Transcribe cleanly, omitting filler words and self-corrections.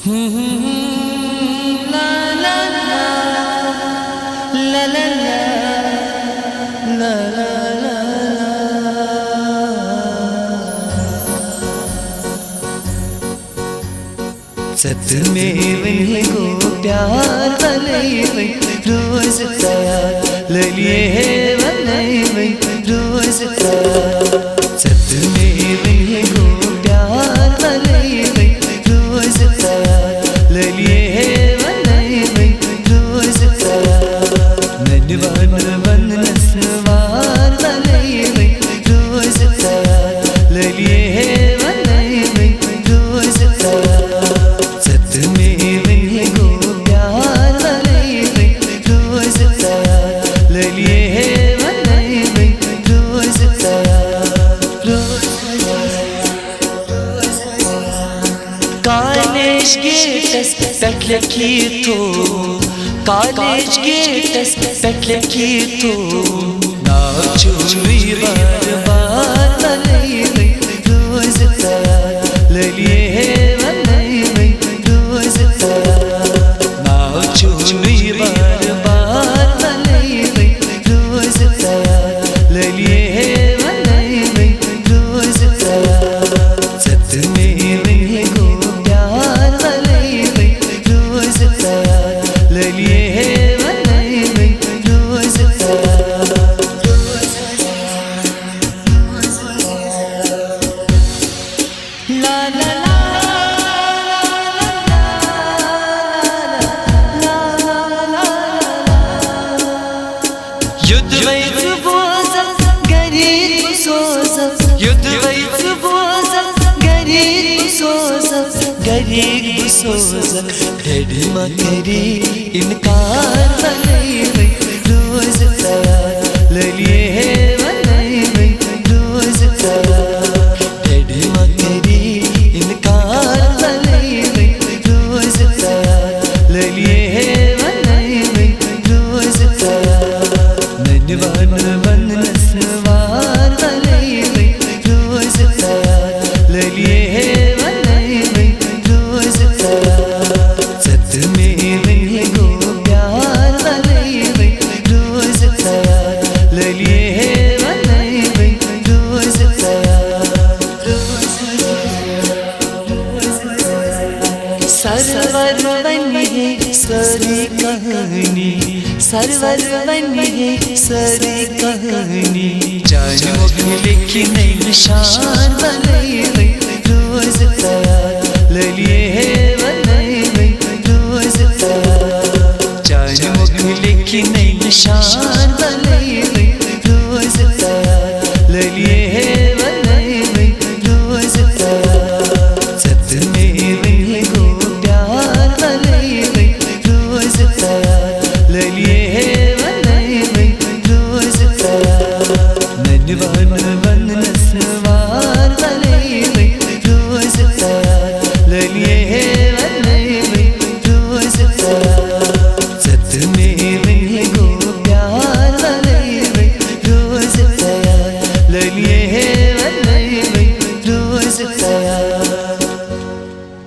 La la la la la la la la सत में वही को प्यार वाले रोज तैयार लिए वाले रोज तैयार सत में वही को प्यार वाले रोज तैयार लिए वाले रोज तैयार ननवान वन नस्वार वाले रोज तैयार लिए वाले रोज तैयार कॉलेज गेट्स पेट लिखी तो कॉलेज गेट्स पेट लिखी तो ना चुरी बार बार वाले रोज तैयार लिए वाले रोज तैयार ना चुरी बार बार वाले रोज तैयार लिए वाले रोज तैयार सत में गरीब सोजक ढेड़मा करी इनकार वाले रोज तैयार लिए वाले रोज तैयार ढेड़मा करी इनकार वाले रोज तैयार लिए वाले रोज तैयार ननवान वन नस्वार वाले रोज तैयार लिए सरवर बनी है सारी कहानी सरवर बनी है सारी कहानी जानों में लिखी नई निशान वाले रोज तैयार लिए वाले रोज तैयार जानों में लिखी नई निशान वाले रोज तैयार लिए वाले रोज तैयार सत में ननवान वन नस्वार वाले रोज तैयार लिए वाले रोज तैयार।